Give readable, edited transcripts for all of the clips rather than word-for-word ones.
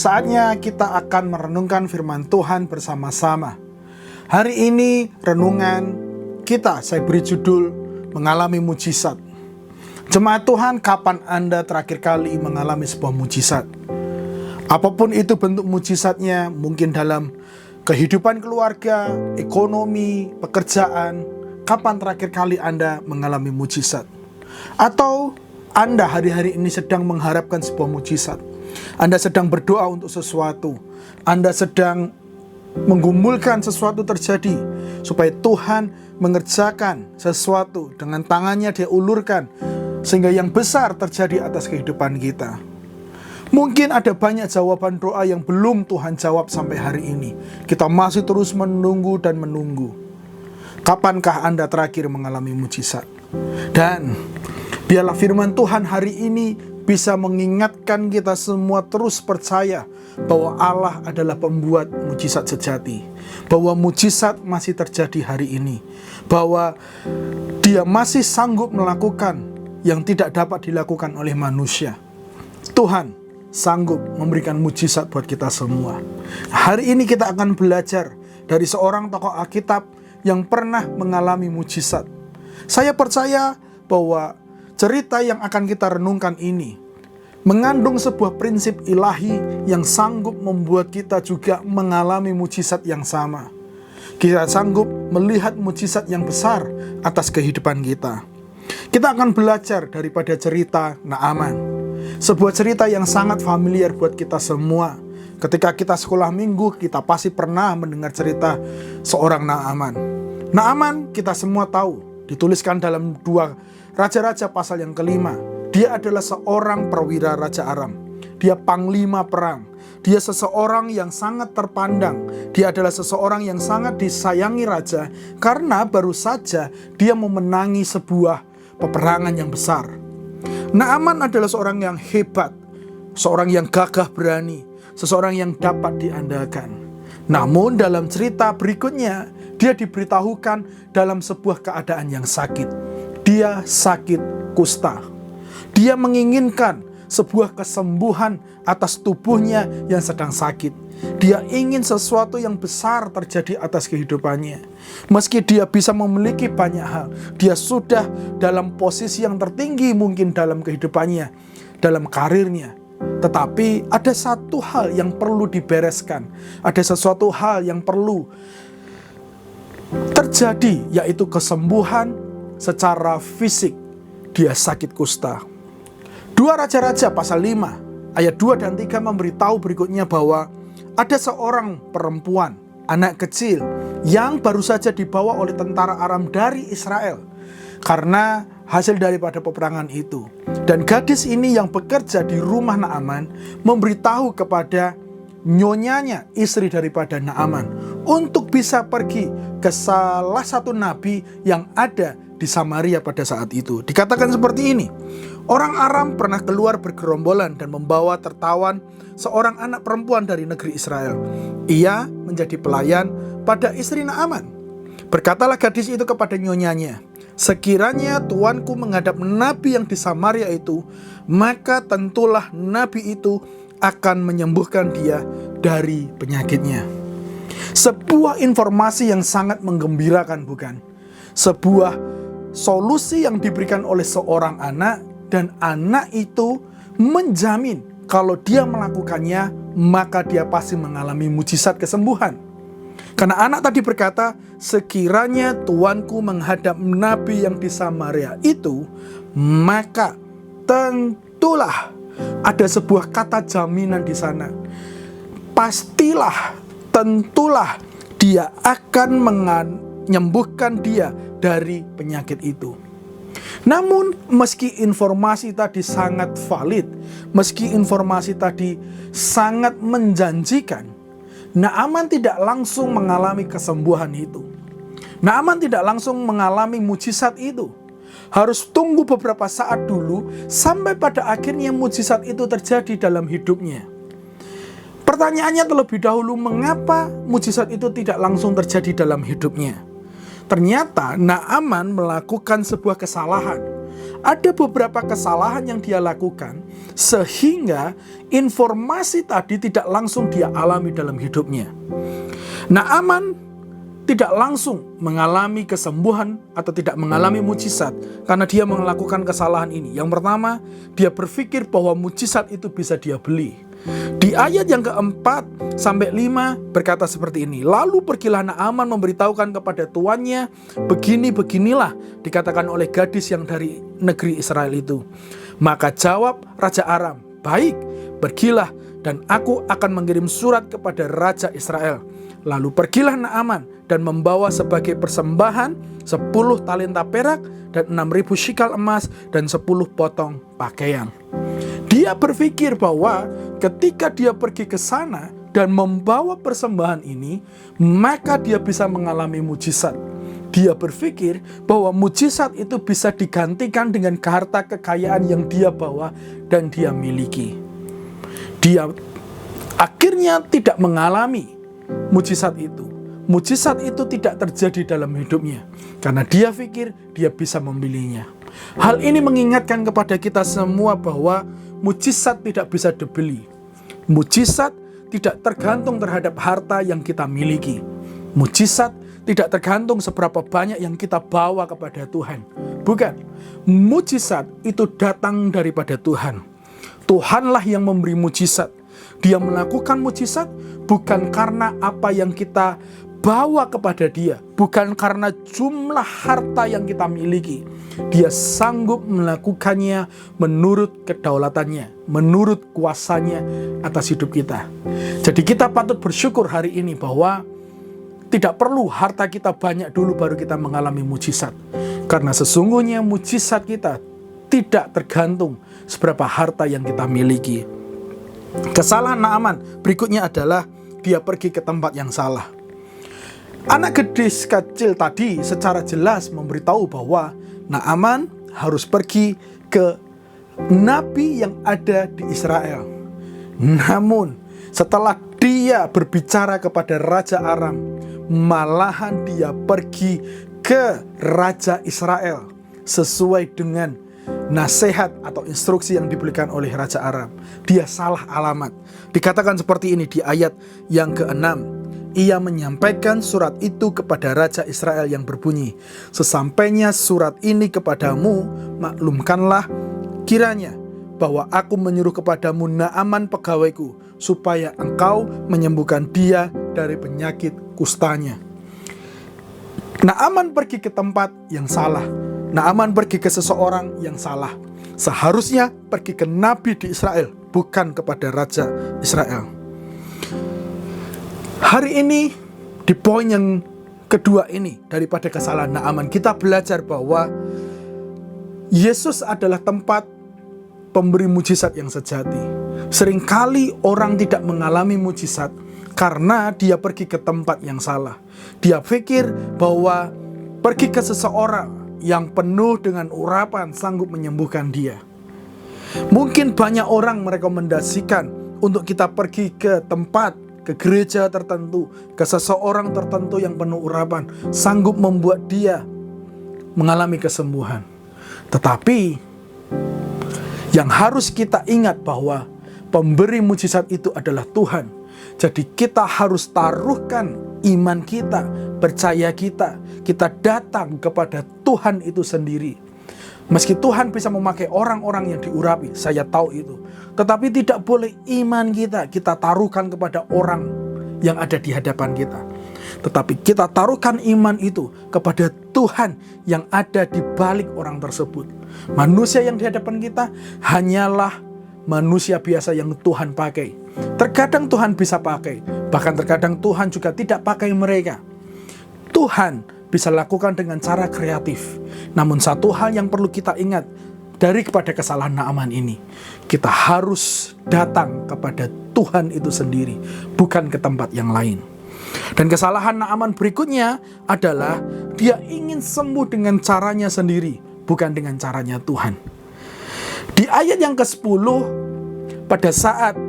saatnya kita akan merenungkan firman Tuhan bersama-sama. Hari ini renungan kita, saya beri judul mengalami mujizat. Jemaat Tuhan, kapan Anda terakhir kali mengalami sebuah mujizat? Apapun itu bentuk mujizatnya, mungkin dalam kehidupan keluarga, ekonomi, pekerjaan. Kapan terakhir kali Anda mengalami mujizat? Atau Anda hari-hari ini sedang mengharapkan sebuah mujizat. Anda sedang berdoa untuk sesuatu. Anda sedang menggumulkan sesuatu terjadi supaya Tuhan mengerjakan sesuatu dengan tangannya dia ulurkan sehingga yang besar terjadi atas kehidupan kita. Mungkin ada banyak jawaban doa yang belum Tuhan jawab sampai hari ini. Kita masih terus menunggu dan menunggu. Kapankah Anda terakhir mengalami mujizat? Dan biarlah firman Tuhan hari ini bisa mengingatkan kita semua terus percaya bahwa Allah adalah pembuat mujizat sejati. Bahwa mujizat masih terjadi hari ini. Bahwa Dia masih sanggup melakukan yang tidak dapat dilakukan oleh manusia. Tuhan sanggup memberikan mujizat buat kita semua. Hari ini kita akan belajar dari seorang tokoh Alkitab yang pernah mengalami mujizat. Saya percaya bahwa cerita yang akan kita renungkan ini mengandung sebuah prinsip ilahi yang sanggup membuat kita juga mengalami mujizat yang sama. Kita sanggup melihat mujizat yang besar atas kehidupan kita. Kita akan belajar daripada cerita Naaman. Sebuah cerita yang sangat familiar buat kita semua. Ketika kita sekolah minggu, kita pasti pernah mendengar cerita seorang Naaman. Naaman kita semua tahu, dituliskan dalam 2 Raja-Raja pasal yang kelima. Dia adalah seorang perwira Raja Aram. Dia panglima perang. Dia seseorang yang sangat terpandang. Dia adalah seseorang yang sangat disayangi raja karena baru saja dia memenangi sebuah peperangan yang besar. Naaman adalah seorang yang hebat, seorang yang gagah berani, seseorang yang dapat diandalkan. Namun dalam cerita berikutnya, dia diberitahukan dalam sebuah keadaan yang sakit. Dia sakit kusta. Dia menginginkan sebuah kesembuhan atas tubuhnya yang sedang sakit. Dia ingin sesuatu yang besar terjadi atas kehidupannya. Meski dia bisa memiliki banyak hal, dia sudah dalam posisi yang tertinggi mungkin dalam kehidupannya, dalam karirnya. Tetapi ada satu hal yang perlu dibereskan. Ada sesuatu hal yang perlu terjadi, yaitu kesembuhan secara fisik. Dia sakit kusta. 2 Raja-Raja pasal 5 ayat 2 dan 3 memberitahu berikutnya bahwa ada seorang perempuan, anak kecil, yang baru saja dibawa oleh tentara Aram dari Israel karena hasil daripada peperangan itu. Dan gadis ini yang bekerja di rumah Naaman memberitahu kepada nyonyanya, istri daripada Naaman, untuk bisa pergi ke salah satu nabi yang ada di Samaria pada saat itu. Dikatakan seperti ini, orang Aram pernah keluar bergerombolan dan membawa tertawan seorang anak perempuan dari negeri Israel. Ia menjadi pelayan pada istri Naaman. Berkatalah gadis itu kepada nyonyanya, sekiranya tuanku menghadap nabi yang di Samaria itu, maka tentulah nabi itu akan menyembuhkan dia dari penyakitnya. Sebuah informasi yang sangat menggembirakan, bukan? Sebuah solusi yang diberikan oleh seorang anak, dan anak itu menjamin kalau dia melakukannya, maka dia pasti mengalami mujizat kesembuhan. Karena anak tadi berkata, sekiranya tuanku menghadap nabi yang di Samaria itu, maka tentulah, ada sebuah kata jaminan di sana. Pastilah, tentulah dia akan menyembuhkan dia dari penyakit itu. Namun meski informasi tadi sangat valid, meski informasi tadi sangat menjanjikan, Naaman tidak langsung mengalami kesembuhan itu. Naaman tidak langsung mengalami mujizat itu. Harus tunggu beberapa saat dulu sampai pada akhirnya mujizat itu terjadi dalam hidupnya. Pertanyaannya terlebih dahulu, mengapa mujizat itu tidak langsung terjadi dalam hidupnya? Ternyata Naaman melakukan sebuah kesalahan. Ada beberapa kesalahan yang dia lakukan sehingga informasi tadi tidak langsung dia alami dalam hidupnya. Naaman tidak langsung mengalami kesembuhan atau tidak mengalami mujizat karena dia melakukan kesalahan ini. Yang pertama, dia berpikir bahwa mujizat itu bisa dia beli. Di ayat yang keempat sampai 5 berkata seperti ini. Lalu pergilah Naaman memberitahukan kepada tuannya, beginilah dikatakan oleh gadis yang dari negeri Israel itu. Maka jawab Raja Aram, baik, pergilah dan aku akan mengirim surat kepada Raja Israel. Lalu pergilah Naaman dan membawa sebagai persembahan 10 talenta perak dan 6.000 shikal emas dan 10 potong pakaian. Dia berpikir bahwa ketika dia pergi ke sana dan membawa persembahan ini, maka dia bisa mengalami mujizat. Dia berpikir bahwa mujizat itu bisa digantikan dengan harta kekayaan yang dia bawa dan dia miliki. Dia akhirnya tidak mengalami mujizat itu. Mujizat itu tidak terjadi dalam hidupnya karena dia pikir dia bisa membelinya. Hal ini mengingatkan kepada kita semua bahwa mujizat tidak bisa dibeli. Mujizat tidak tergantung terhadap harta yang kita miliki. Mujizat tidak tergantung seberapa banyak yang kita bawa kepada Tuhan. Bukan. Mujizat itu datang daripada Tuhan. Tuhanlah yang memberi mujizat. Dia melakukan mujizat bukan karena apa yang kita bawa kepada dia, bukan karena jumlah harta yang kita miliki. Dia sanggup melakukannya menurut kedaulatannya, menurut kuasanya atas hidup kita. Jadi kita patut bersyukur hari ini bahwa tidak perlu harta kita banyak dulu baru kita mengalami mujizat. Karena sesungguhnya mujizat kita tidak tergantung seberapa harta yang kita miliki. Kesalahan Naaman berikutnya adalah dia pergi ke tempat yang salah. Anak gadis kecil tadi secara jelas memberitahu bahwa Naaman harus pergi ke nabi yang ada di Israel. Namun setelah dia berbicara kepada Raja Aram, malahan dia pergi ke Raja Israel sesuai dengan nasihat atau instruksi yang diberikan oleh Raja Aram. Dia salah alamat. Dikatakan seperti ini di ayat yang ke-6. Ia menyampaikan surat itu kepada Raja Israel yang berbunyi, sesampainya surat ini kepadamu, maklumkanlah kiranya bahwa aku menyuruh kepadamu Naaman pegawaiku, supaya engkau menyembuhkan dia dari penyakit kustanya. Naaman pergi ke tempat yang salah. Naaman pergi ke seseorang yang salah. Seharusnya pergi ke nabi di Israel, bukan kepada Raja Israel. Hari ini, di poin yang kedua ini, daripada kesalahan Naaman, kita belajar bahwa Yesus adalah tempat pemberi mujizat yang sejati. Seringkali orang tidak mengalami mujizat karena dia pergi ke tempat yang salah. Dia pikir bahwa pergi ke seseorang yang penuh dengan urapan sanggup menyembuhkan dia. Mungkin banyak orang merekomendasikan untuk kita pergi ke tempat, ke gereja tertentu, ke seseorang tertentu yang penuh urapan, sanggup membuat dia mengalami kesembuhan. Tetapi yang harus kita ingat bahwa pemberi mujizat itu adalah Tuhan. Jadi kita harus taruhkan iman kita, percaya kita datang kepada Tuhan itu sendiri. Meski Tuhan bisa memakai orang-orang yang diurapi, saya tahu itu. Tetapi tidak boleh iman kita taruhkan kepada orang yang ada di hadapan kita. Tetapi kita taruhkan iman itu kepada Tuhan yang ada di balik orang tersebut. Manusia yang di hadapan kita hanyalah manusia biasa yang Tuhan pakai. Terkadang Tuhan bisa pakai, bahkan terkadang Tuhan juga tidak pakai mereka. Tuhan bisa lakukan dengan cara kreatif. Namun satu hal yang perlu kita ingat daripada kesalahan Naaman ini, kita harus datang kepada Tuhan itu sendiri, bukan ke tempat yang lain. Dan kesalahan Naaman berikutnya adalah dia ingin sembuh dengan caranya sendiri, bukan dengan caranya Tuhan. Di ayat yang ke-10, pada saat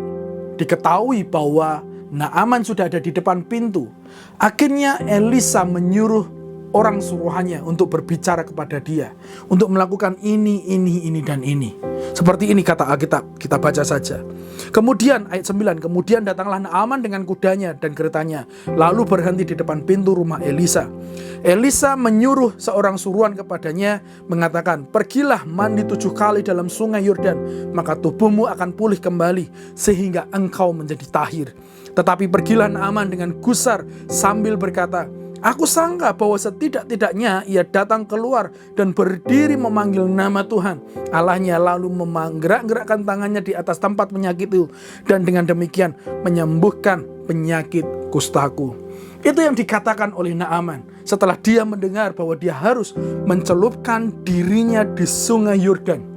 diketahui bahwa Naaman sudah ada di depan pintu, akhirnya Elisa menyuruh orang suruhannya untuk berbicara kepada dia, untuk melakukan ini, dan ini. Seperti ini kata Alkitab, kita baca saja. Kemudian ayat 9, kemudian datanglah Naaman dengan kudanya dan keretanya, lalu berhenti di depan pintu rumah Elisa. Elisa menyuruh seorang suruhan kepadanya, mengatakan, pergilah mandi 7 kali dalam sungai Yordan, maka tubuhmu akan pulih kembali, sehingga engkau menjadi tahir. Tetapi pergilah Naaman dengan gusar sambil berkata, aku sangka bahwa setidak-tidaknya ia datang keluar dan berdiri memanggil nama Tuhan Allahnya, lalu menggerak-gerakkan tangannya di atas tempat penyakit itu, dan dengan demikian menyembuhkan penyakit kustaku. Itu yang dikatakan oleh Naaman setelah dia mendengar bahwa dia harus mencelupkan dirinya di sungai Yordan.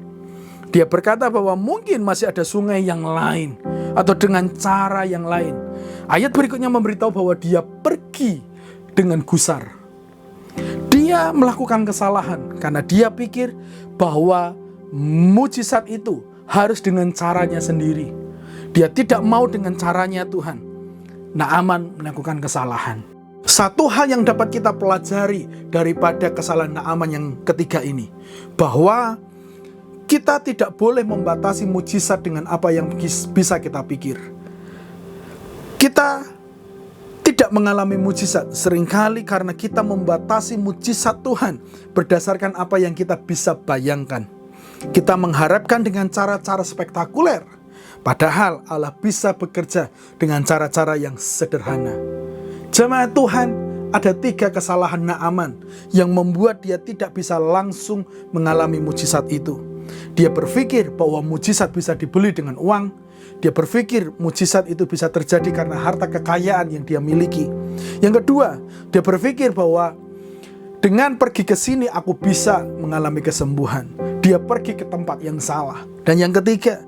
Dia berkata bahwa mungkin masih ada sungai yang lain atau dengan cara yang lain. Ayat berikutnya memberitahu bahwa dia pergi dengan gusar. Dia melakukan kesalahan karena dia pikir bahwa mujizat itu harus dengan caranya sendiri. Dia tidak mau dengan caranya Tuhan. Naaman melakukan kesalahan. Satu hal yang dapat kita pelajari daripada kesalahan Naaman yang ketiga ini, bahwa kita tidak boleh membatasi mujizat dengan apa yang bisa kita pikir. Kita tidak mengalami mujizat seringkali karena kita membatasi mujizat Tuhan berdasarkan apa yang kita bisa bayangkan. Kita mengharapkan dengan cara-cara spektakuler, padahal Allah bisa bekerja dengan cara-cara yang sederhana. Jemaat Tuhan, ada 3 kesalahan Naaman yang membuat dia tidak bisa langsung mengalami mujizat itu. Dia berpikir bahwa mujizat bisa dibeli dengan uang. Dia berpikir mujizat itu bisa terjadi karena harta kekayaan yang dia miliki. Yang kedua, dia berpikir bahwa dengan pergi ke sini aku bisa mengalami kesembuhan. Dia pergi ke tempat yang salah. Dan yang ketiga,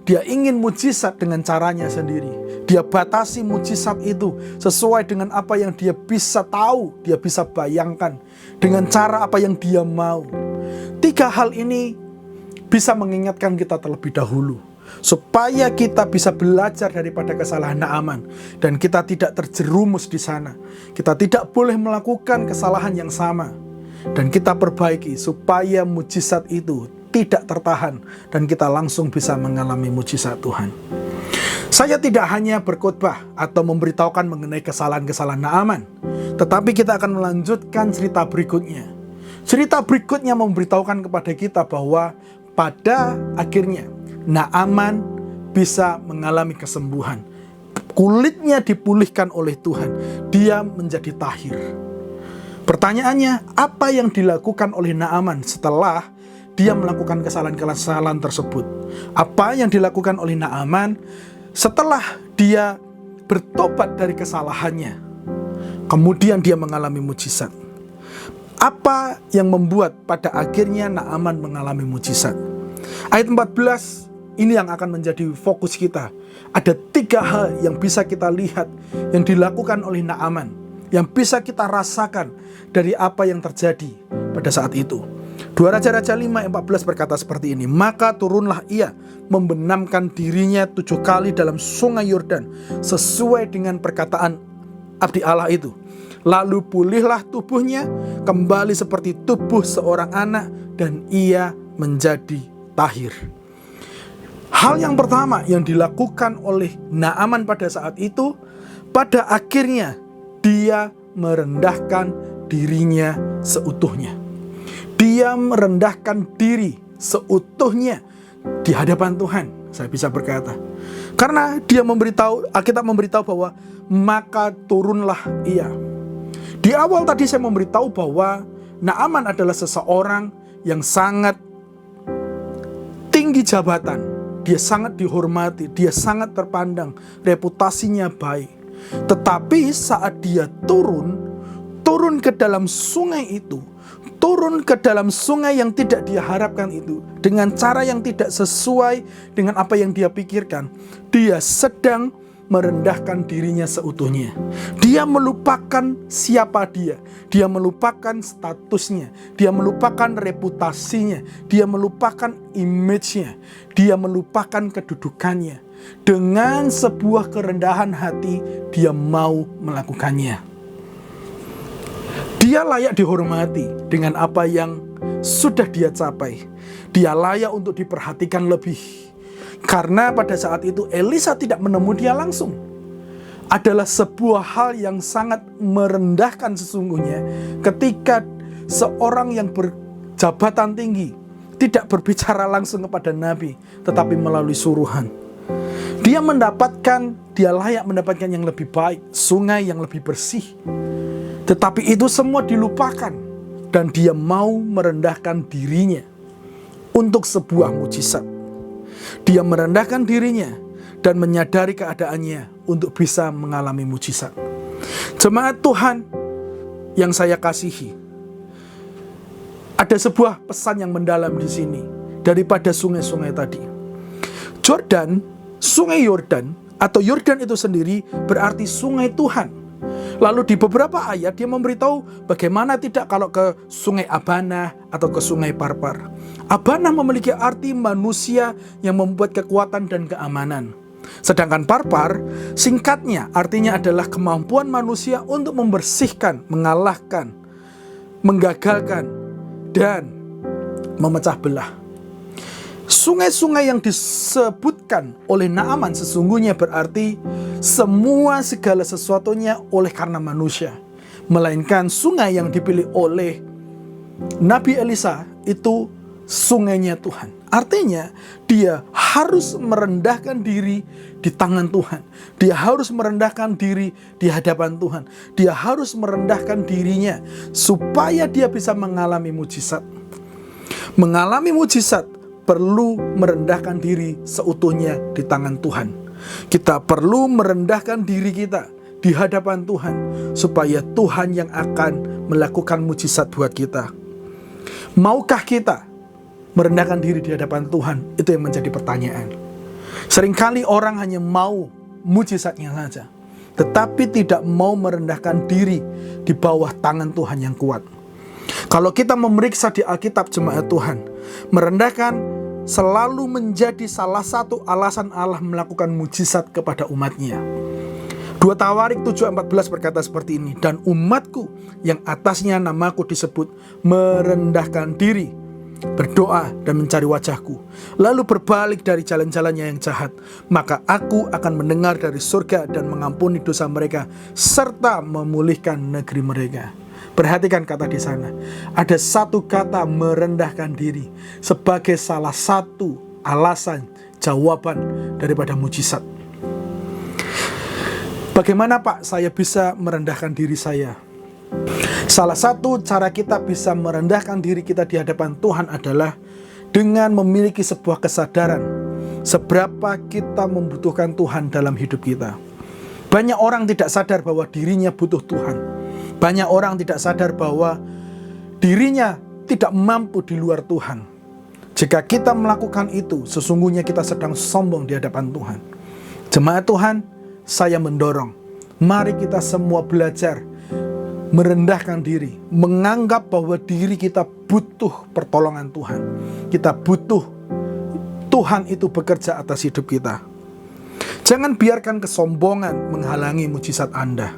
dia ingin mujizat dengan caranya sendiri. Dia batasi mujizat itu sesuai dengan apa yang dia bisa tahu, dia bisa bayangkan, dengan cara apa yang dia mau. 3 hal ini bisa mengingatkan kita terlebih dahulu, supaya kita bisa belajar daripada kesalahan Naaman dan kita tidak terjerumus di sana. Kita tidak boleh melakukan kesalahan yang sama, dan kita perbaiki supaya mujizat itu tidak tertahan dan kita langsung bisa mengalami mujizat Tuhan. Saya tidak hanya berkhotbah atau memberitahukan mengenai kesalahan-kesalahan Naaman, tetapi kita akan melanjutkan cerita berikutnya. Cerita berikutnya memberitahukan kepada kita bahwa pada akhirnya Naaman bisa mengalami kesembuhan. Kulitnya dipulihkan oleh Tuhan. Dia menjadi tahir. Pertanyaannya, apa yang dilakukan oleh Naaman setelah dia melakukan kesalahan-kesalahan tersebut? Apa yang dilakukan oleh Naaman setelah dia bertobat dari kesalahannya, kemudian dia mengalami mujizat? Apa yang membuat pada akhirnya Naaman mengalami mujizat? Ayat 14 ini yang akan menjadi fokus kita. Ada 3 hal yang bisa kita lihat yang dilakukan oleh Naaman, yang bisa kita rasakan dari apa yang terjadi pada saat itu. 2 Raja-Raja 5 ayat 14 berkata seperti ini, maka turunlah ia membenamkan dirinya 7 kali dalam sungai Yordan sesuai dengan perkataan abdi Allah itu. Lalu pulihlah tubuhnya kembali seperti tubuh seorang anak dan ia menjadi tahir. Hal yang pertama yang dilakukan oleh Naaman pada saat itu, pada akhirnya dia merendahkan dirinya seutuhnya. Dia merendahkan diri seutuhnya di hadapan Tuhan, saya bisa berkata. Karena dia memberitahu, Alkitab memberitahu bahwa maka turunlah ia. Di awal tadi saya memberitahu bahwa Naaman adalah seseorang yang sangat tinggi jabatan. Dia sangat dihormati, dia sangat terpandang, reputasinya baik. Tetapi saat dia turun ke dalam sungai itu, turun ke dalam sungai yang tidak dia harapkan itu, dengan cara yang tidak sesuai dengan apa yang dia pikirkan, dia sedang merendahkan dirinya seutuhnya. Dia melupakan siapa dia melupakan statusnya, dia melupakan reputasinya, dia melupakan image-nya, dia melupakan kedudukannya. Dengan sebuah kerendahan hati, dia mau melakukannya. Dia layak dihormati dengan apa yang sudah dia capai. Dia layak untuk diperhatikan lebih. Karena pada saat itu Elisa tidak menemui dia langsung. Adalah sebuah hal yang sangat merendahkan sesungguhnya ketika seorang yang berjabatan tinggi tidak berbicara langsung kepada Nabi, tetapi melalui suruhan. Dia layak mendapatkan yang lebih baik, sungai yang lebih bersih. Tetapi itu semua dilupakan, dan dia mau merendahkan dirinya untuk sebuah mujizat. Dia merendahkan dirinya dan menyadari keadaannya untuk bisa mengalami mujizat. Jemaat Tuhan yang saya kasihi, ada sebuah pesan yang mendalam di sini daripada sungai-sungai tadi. Sungai Yordan atau Yordan itu sendiri berarti sungai Tuhan. Lalu di beberapa ayat dia memberitahu bagaimana tidak kalau ke sungai Abana atau ke sungai Parpar. Abana memiliki arti manusia yang membuat kekuatan dan keamanan. Sedangkan Parpar singkatnya artinya adalah kemampuan manusia untuk membersihkan, mengalahkan, menggagalkan, dan memecah belah. Sungai-sungai yang disebutkan oleh Naaman sesungguhnya berarti semua segala sesuatunya oleh karena manusia. Melainkan sungai yang dipilih oleh Nabi Elisa itu sungainya Tuhan. Artinya dia harus merendahkan diri di tangan Tuhan. Dia harus merendahkan diri di hadapan Tuhan. Dia harus merendahkan dirinya supaya dia bisa mengalami mujizat. Mengalami mujizat perlu merendahkan diri seutuhnya di tangan Tuhan. Kita perlu merendahkan diri kita di hadapan Tuhan supaya Tuhan yang akan melakukan mujizat buat kita. Maukah kita merendahkan diri di hadapan Tuhan? Itu yang menjadi pertanyaan. Seringkali orang hanya mau mujizatnya saja, tetapi tidak mau merendahkan diri di bawah tangan Tuhan yang kuat. Kalau kita memeriksa di Alkitab jemaat Tuhan, merendahkan selalu menjadi salah satu alasan Allah melakukan mujizat kepada umatnya. 2 Tawarik 7:14 berkata seperti ini, dan umatku yang atasnya namaku disebut merendahkan diri, berdoa dan mencari wajahku, lalu berbalik dari jalan-jalannya yang jahat, maka aku akan mendengar dari surga dan mengampuni dosa mereka serta memulihkan negeri mereka. Perhatikan kata di sana. Ada satu kata merendahkan diri sebagai salah satu alasan jawaban daripada mujizat. Bagaimana Pak saya bisa merendahkan diri saya? Salah satu cara kita bisa merendahkan diri kita di hadapan Tuhan adalah dengan memiliki sebuah kesadaran seberapa kita membutuhkan Tuhan dalam hidup kita. Banyak orang tidak sadar bahwa dirinya butuh Tuhan. Banyak orang tidak sadar bahwa dirinya tidak mampu di luar Tuhan. Jika kita melakukan itu, sesungguhnya kita sedang sombong di hadapan Tuhan. Jemaat Tuhan, saya mendorong, mari kita semua belajar merendahkan diri, menganggap bahwa diri kita butuh pertolongan Tuhan. Kita butuh Tuhan itu bekerja atas hidup kita. Jangan biarkan kesombongan menghalangi mujizat Anda.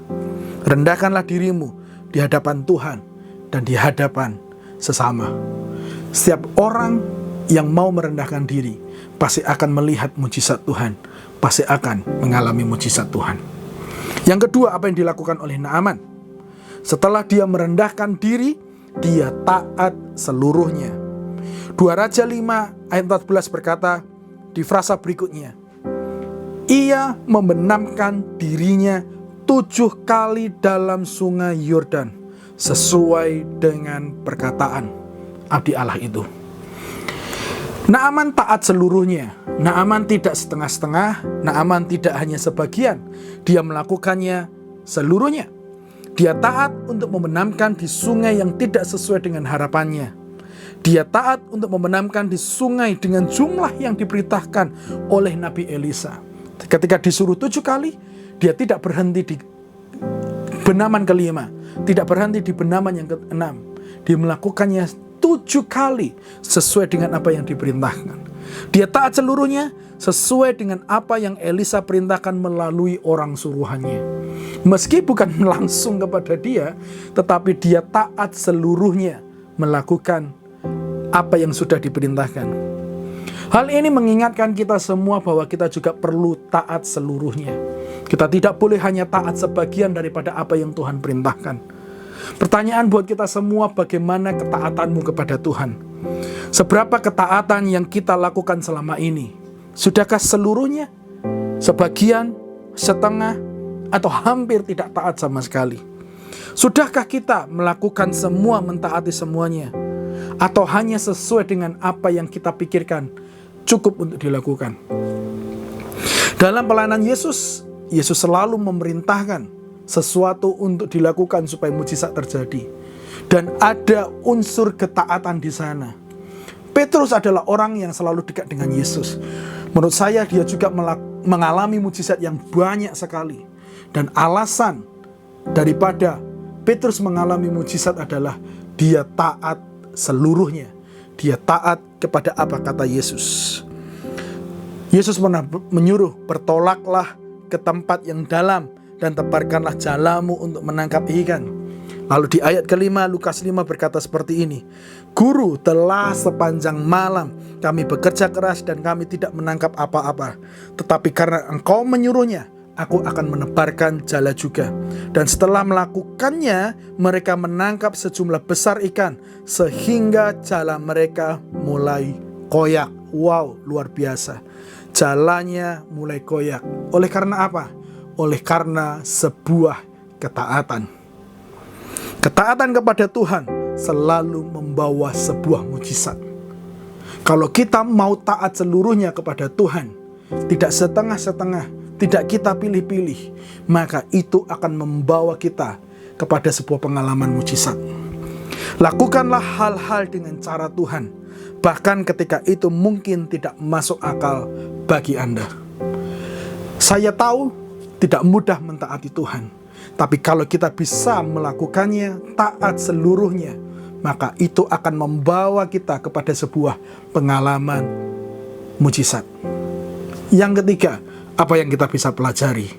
Rendahkanlah dirimu di hadapan Tuhan dan di hadapan sesama. Setiap orang yang mau merendahkan diri pasti akan melihat mujizat Tuhan, pasti akan mengalami mujizat Tuhan. Yang kedua, apa yang dilakukan oleh Naaman? Setelah dia merendahkan diri, dia taat seluruhnya. 2 Raja 5 ayat 14 berkata di frasa berikutnya, ia membenamkan dirinya 7 kali dalam sungai Yordan sesuai dengan perkataan abdi Allah itu. Naaman taat seluruhnya. Naaman tidak setengah-setengah. Naaman tidak hanya sebagian. Dia melakukannya seluruhnya. Dia taat untuk membenamkan di sungai yang tidak sesuai dengan harapannya. Dia taat untuk membenamkan di sungai dengan jumlah yang diperintahkan oleh Nabi Elisa. Ketika disuruh 7 kali, dia tidak berhenti di benaman kelima, tidak berhenti di benaman yang keenam. Dia melakukannya 7 kali sesuai dengan apa yang diperintahkan. Dia taat seluruhnya sesuai dengan apa yang Elisa perintahkan melalui orang suruhannya. Meski bukan langsung kepada dia, tetapi dia taat seluruhnya melakukan apa yang sudah diperintahkan. Hal ini mengingatkan kita semua bahwa kita juga perlu taat seluruhnya. Kita tidak boleh hanya taat sebagian daripada apa yang Tuhan perintahkan. Pertanyaan buat kita semua, bagaimana ketaatanmu kepada Tuhan? Seberapa ketaatan yang kita lakukan selama ini? Sudahkah seluruhnya? Sebagian? Setengah? Atau hampir tidak taat sama sekali? Sudahkah kita melakukan semua, mentaati semuanya? Atau hanya sesuai dengan apa yang kita pikirkan cukup untuk dilakukan? Dalam pelayanan Yesus selalu memerintahkan sesuatu untuk dilakukan supaya mujizat terjadi. Dan ada unsur ketaatan di sana. Petrus adalah orang yang selalu dekat dengan Yesus. Menurut saya dia juga mengalami mujizat yang banyak sekali. Dan alasan daripada Petrus mengalami mujizat adalah dia taat seluruhnya. Dia taat kepada apa kata Yesus. Yesus pernah menyuruh, bertolaklah ke tempat yang dalam dan tebarkanlah jalamu untuk menangkap ikan. Lalu di ayat kelima, Lukas 5 berkata seperti ini, Guru, telah sepanjang malam kami bekerja keras dan kami tidak menangkap apa-apa. Tetapi karena Engkau menyuruhnya, aku akan menebarkan jala juga. Dan setelah melakukannya, mereka menangkap sejumlah besar ikan, sehingga jala mereka mulai koyak. Wow, luar biasa. Jalannya mulai koyak. Oleh karena apa? Oleh karena sebuah ketaatan. Ketaatan kepada Tuhan selalu membawa sebuah mujizat. Kalau kita mau taat seluruhnya kepada Tuhan, tidak setengah-setengah, tidak kita pilih-pilih, maka itu akan membawa kita kepada sebuah pengalaman mujizat. Lakukanlah hal-hal dengan cara Tuhan, bahkan ketika itu mungkin tidak masuk akal bagi Anda. Saya tahu tidak mudah mentaati Tuhan, tapi kalau kita bisa melakukannya taat seluruhnya, maka itu akan membawa kita kepada sebuah pengalaman mujizat. Yang ketiga, apa yang kita bisa pelajari?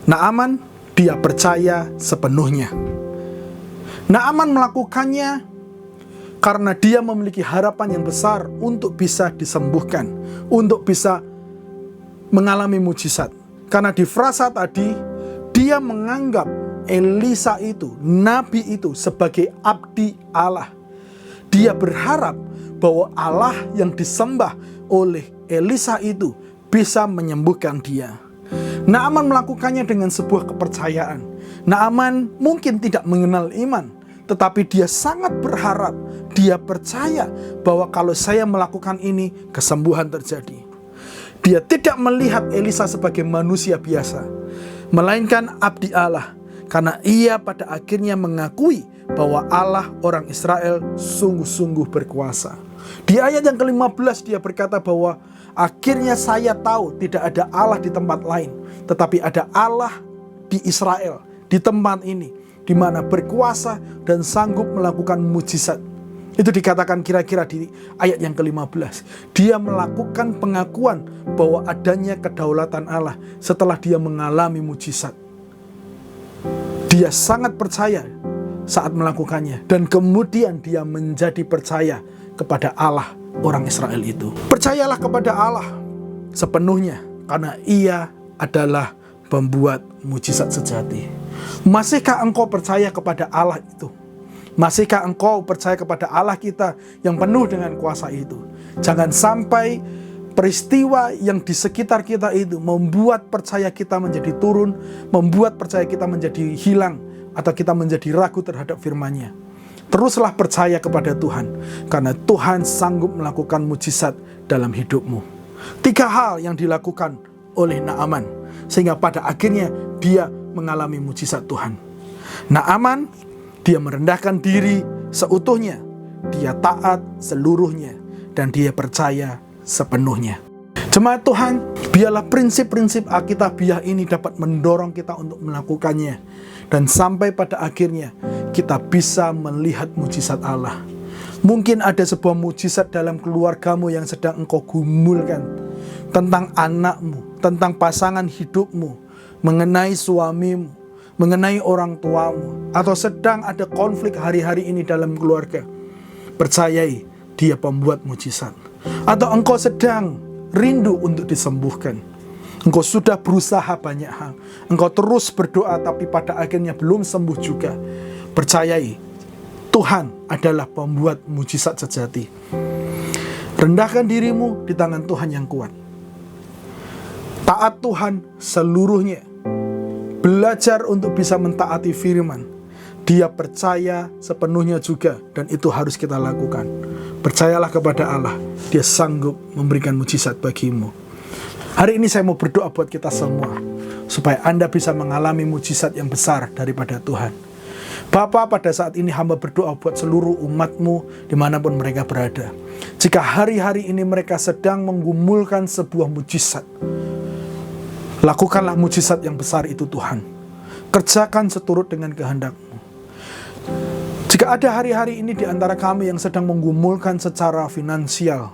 Naaman, dia percaya sepenuhnya. Naaman melakukannya karena dia memiliki harapan yang besar untuk bisa disembuhkan, untuk bisa mengalami mujizat. Karena di frasa tadi, dia menganggap Elisa itu, nabi itu, sebagai abdi Allah. Dia berharap bahwa Allah yang disembah oleh Elisa itu bisa menyembuhkan dia. Naaman melakukannya dengan sebuah kepercayaan. Naaman mungkin tidak mengenal iman, tetapi dia sangat berharap, dia percaya bahwa kalau saya melakukan ini, kesembuhan terjadi. Dia tidak melihat Elisa sebagai manusia biasa, melainkan abdi Allah, karena ia pada akhirnya mengakui bahwa Allah orang Israel sungguh-sungguh berkuasa. Di ayat yang ke-15 dia berkata bahwa akhirnya saya tahu tidak ada Allah di tempat lain, tetapi ada Allah di Israel, di tempat ini, di mana berkuasa dan sanggup melakukan mujizat. Itu dikatakan kira-kira di ayat yang ke-15. Dia melakukan pengakuan bahwa adanya kedaulatan Allah setelah dia mengalami mujizat. Dia sangat percaya saat melakukannya, dan kemudian dia menjadi percaya kepada Allah orang Israel itu. Percayalah kepada Allah sepenuhnya, karena ia adalah pembuat mujizat sejati. Masihkah engkau percaya kepada Allah itu? Masihkah engkau percaya kepada Allah kita yang penuh dengan kuasa itu? Jangan sampai peristiwa yang di sekitar kita itu membuat percaya kita menjadi turun, membuat percaya kita menjadi hilang, atau kita menjadi ragu terhadap firman-Nya. Teruslah percaya kepada Tuhan, karena Tuhan sanggup melakukan mujizat dalam hidupmu. 3 hal yang dilakukan oleh Naaman, sehingga pada akhirnya dia mengalami mujizat Tuhan. Naaman, dia merendahkan diri seutuhnya, dia taat seluruhnya, dan dia percaya sepenuhnya. Jemaat Tuhan, biarlah prinsip-prinsip Alkitabiah ini dapat mendorong kita untuk melakukannya, dan sampai pada akhirnya kita bisa melihat mujizat Allah. Mungkin ada sebuah mujizat dalam keluargamu yang sedang engkau gumulkan, tentang anakmu, tentang pasangan hidupmu, mengenai suamimu, mengenai orang tuamu, atau sedang ada konflik hari-hari ini dalam keluarga, percayai Dia pembuat mujizat. Atau engkau sedang rindu untuk disembuhkan, engkau sudah berusaha banyak hal, engkau terus berdoa tapi pada akhirnya belum sembuh juga, percayai Tuhan adalah pembuat mujizat sejati. Rendahkan dirimu di tangan Tuhan yang kuat. Taat Tuhan seluruhnya. Belajar untuk bisa mentaati firman. Dia percaya sepenuhnya juga, dan itu harus kita lakukan. Percayalah kepada Allah, Dia sanggup memberikan mujizat bagimu. Hari ini saya mau berdoa buat kita semua, supaya Anda bisa mengalami mujizat yang besar daripada Tuhan. Bapa, pada saat ini hamba berdoa buat seluruh umat-Mu dimanapun mereka berada. Jika hari-hari ini mereka sedang menggumulkan sebuah mujizat, lakukanlah mujizat yang besar itu Tuhan. Kerjakan seturut dengan kehendak-Mu. Jika ada hari-hari ini di antara kami yang sedang menggumulkan secara finansial,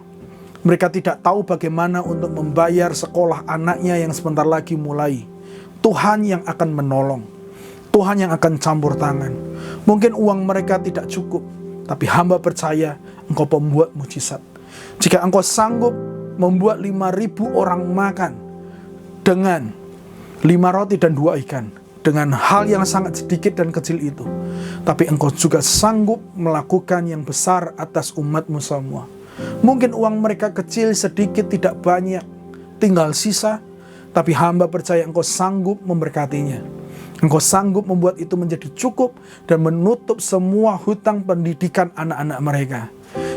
mereka tidak tahu bagaimana untuk membayar sekolah anaknya yang sebentar lagi mulai, Tuhan yang akan menolong. Tuhan yang akan campur tangan. Mungkin uang mereka tidak cukup, tapi hamba percaya Engkau pembuat mujizat. Jika Engkau sanggup membuat 5.000 orang makan dengan 5 roti dan 2 ikan, dengan hal yang sangat sedikit dan kecil itu, tapi Engkau juga sanggup melakukan yang besar atas umat-Mu semua. Mungkin uang mereka kecil, sedikit, tidak banyak, tinggal sisa, tapi hamba percaya Engkau sanggup memberkatinya. Engkau sanggup membuat itu menjadi cukup dan menutup semua hutang pendidikan anak-anak mereka.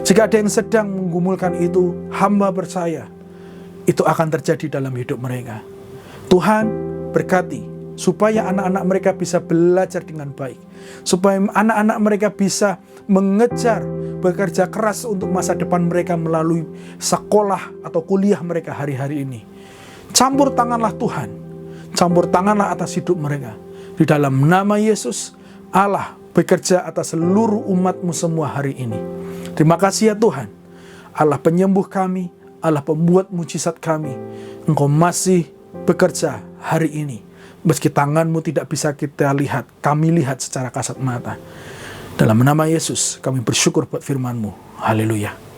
Jika ada yang sedang menggumulkan itu, hamba percaya itu akan terjadi dalam hidup mereka. Tuhan berkati supaya anak-anak mereka bisa belajar dengan baik, supaya anak-anak mereka bisa mengejar, bekerja keras untuk masa depan mereka melalui sekolah atau kuliah mereka hari-hari ini. Campur tanganlah Tuhan, campur tanganlah atas hidup mereka. Di dalam nama Yesus, Allah bekerja atas seluruh umat-Mu semua hari ini. Terima kasih ya Tuhan, Allah penyembuh kami, Allah pembuat mujizat kami. Engkau masih bekerja hari ini. Meski tangan-Mu tidak bisa kita lihat, kami lihat secara kasat mata. Dalam nama Yesus, kami bersyukur buat firman-Mu. Haleluya.